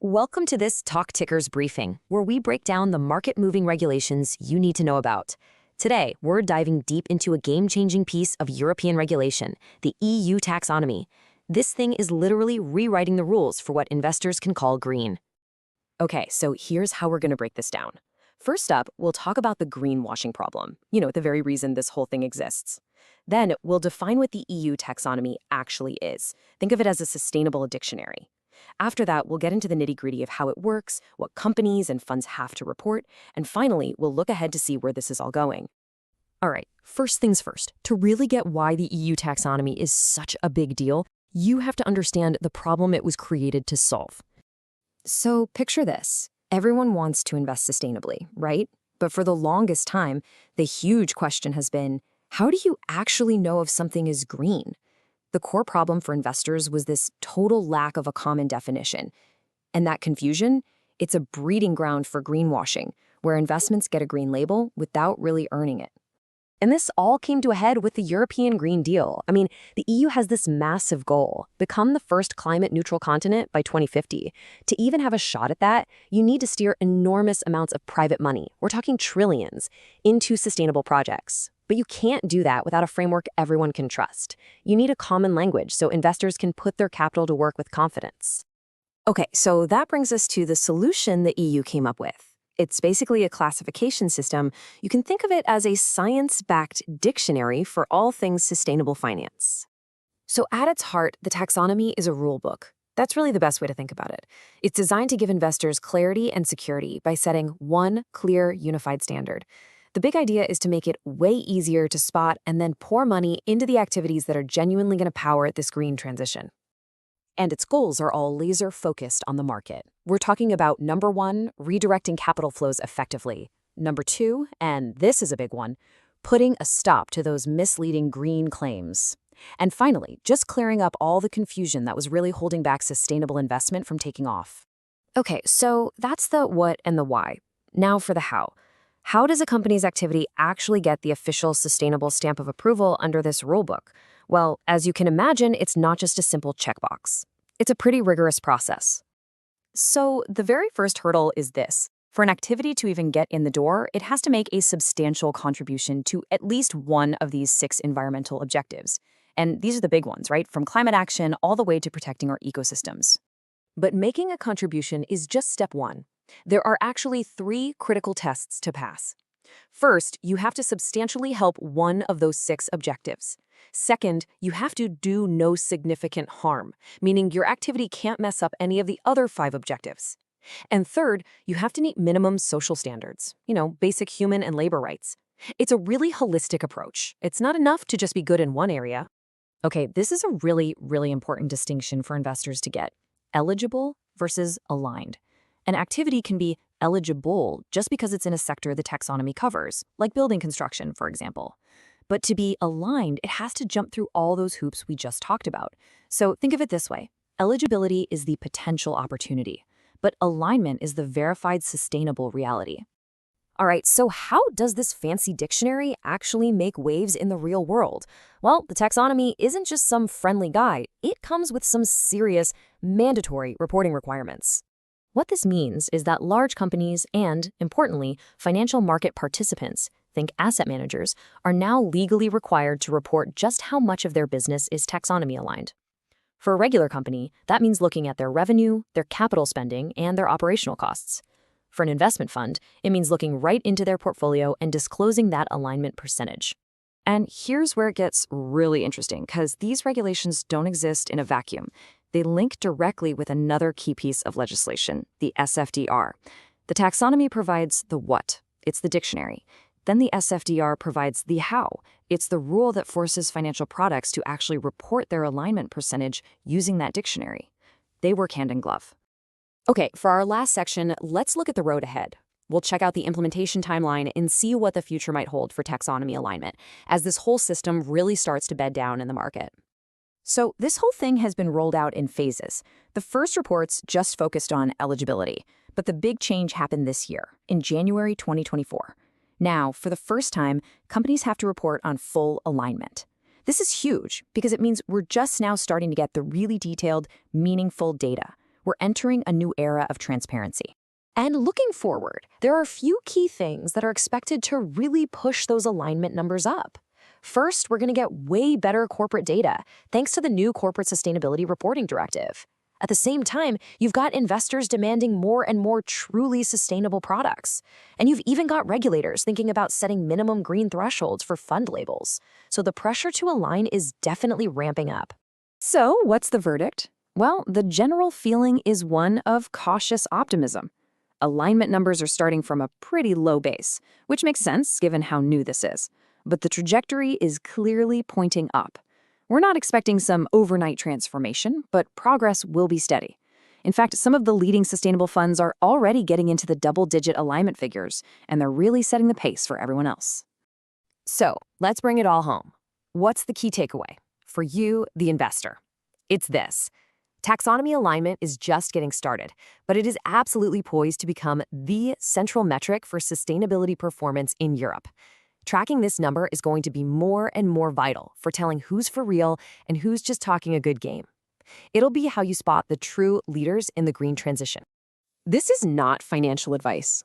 Welcome to this Talk Tickers briefing, where we break down the market-moving regulations you need to know about. Today, we're diving deep into a game-changing piece of European regulation, the EU Taxonomy. This thing is literally rewriting the rules for what investors can call green. Okay, so here's how we're going to break this down. First up, we'll talk about the greenwashing problem, the very reason this whole thing exists. Then, we'll define what the EU Taxonomy actually is. Think of it as a sustainable dictionary. After that, we'll get into the nitty-gritty of how it works, what companies and funds have to report, and finally, we'll look ahead to see where this is all going. All right, first things first. To really get why the EU taxonomy is such a big deal, you have to understand the problem it was created to solve. So picture this. Everyone wants to invest sustainably, right? But for the longest time, the huge question has been, how do you actually know if something is green? The core problem for investors was this total lack of a common definition. And that confusion, it's a breeding ground for greenwashing, where investments get a green label without really earning it. And this all came to a head with the European Green Deal. The EU has this massive goal, become the first climate-neutral continent by 2050. To even have a shot at that, you need to steer enormous amounts of private money, we're talking trillions, into sustainable projects. But you can't do that without a framework everyone can trust. You need a common language so investors can put their capital to work with confidence. Okay, so that brings us to the solution the EU came up with. It's basically a classification system. You can think of it as a science-backed dictionary for all things sustainable finance. So at its heart, the taxonomy is a rule book. That's really the best way to think about it. It's designed to give investors clarity and security by setting one clear, unified standard. The big idea is to make it way easier to spot and then pour money into the activities that are genuinely going to power this green transition. And its goals are all laser-focused on the market. We're talking about number one, redirecting capital flows effectively. Number two, and this is a big one, putting a stop to those misleading green claims. And finally, just clearing up all the confusion that was really holding back sustainable investment from taking off. Okay, so that's the what and the why. Now for the how. How does a company's activity actually get the official sustainable stamp of approval under this rulebook? Well, as you can imagine, it's not just a simple checkbox. It's a pretty rigorous process. So the very first hurdle is this. For an activity to even get in the door, it has to make a substantial contribution to at least one of these 6 environmental objectives. And these are the big ones, right? From climate action all the way to protecting our ecosystems. But making a contribution is just step one. There are actually 3 critical tests to pass. First, you have to substantially help one of those 6 objectives. Second, you have to do no significant harm, meaning your activity can't mess up any of the other 5 objectives. And third, you have to meet minimum social standards, basic human and labor rights. It's a really holistic approach. It's not enough to just be good in one area. Okay, this is a really, really important distinction for investors to get. Eligible versus aligned. An activity can be eligible just because it's in a sector the taxonomy covers, like building construction, for example. But to be aligned, it has to jump through all those hoops we just talked about. So think of it this way. Eligibility is the potential opportunity, but alignment is the verified sustainable reality. All right, so how does this fancy dictionary actually make waves in the real world? Well, the taxonomy isn't just some friendly guide. It comes with some serious, mandatory reporting requirements. What this means is that large companies and, importantly, financial market participants, think asset managers, are now legally required to report just how much of their business is taxonomy aligned. For a regular company, that means looking at their revenue, their capital spending, and their operational costs. For an investment fund, it means looking right into their portfolio and disclosing that alignment percentage. And here's where it gets really interesting, because these regulations don't exist in a vacuum. They link directly with another key piece of legislation, the SFDR. The taxonomy provides the what. It's the dictionary. Then the SFDR provides the how. It's the rule that forces financial products to actually report their alignment percentage using that dictionary. They work hand in glove. Okay, for our last section, let's look at the road ahead. We'll check out the implementation timeline and see what the future might hold for taxonomy alignment as this whole system really starts to bed down in the market. So this whole thing has been rolled out in phases. The first reports just focused on eligibility, but the big change happened this year, in January 2024. Now, for the first time, companies have to report on full alignment. This is huge because it means we're just now starting to get the really detailed, meaningful data. We're entering a new era of transparency. And looking forward, there are a few key things that are expected to really push those alignment numbers up. First, we're going to get way better corporate data, thanks to the new Corporate Sustainability Reporting Directive. At the same time, you've got investors demanding more and more truly sustainable products. And you've even got regulators thinking about setting minimum green thresholds for fund labels. So the pressure to align is definitely ramping up. So, what's the verdict? Well, the general feeling is one of cautious optimism. Alignment numbers are starting from a pretty low base, which makes sense given how new this is. But the trajectory is clearly pointing up. We're not expecting some overnight transformation, but progress will be steady. In fact, some of the leading sustainable funds are already getting into the double-digit alignment figures, and they're really setting the pace for everyone else. So, let's bring it all home. What's the key takeaway? For you, the investor. It's this. Taxonomy alignment is just getting started, but it is absolutely poised to become the central metric for sustainability performance in Europe. Tracking this number is going to be more and more vital for telling who's for real and who's just talking a good game. It'll be how you spot the true leaders in the green transition. This is not financial advice.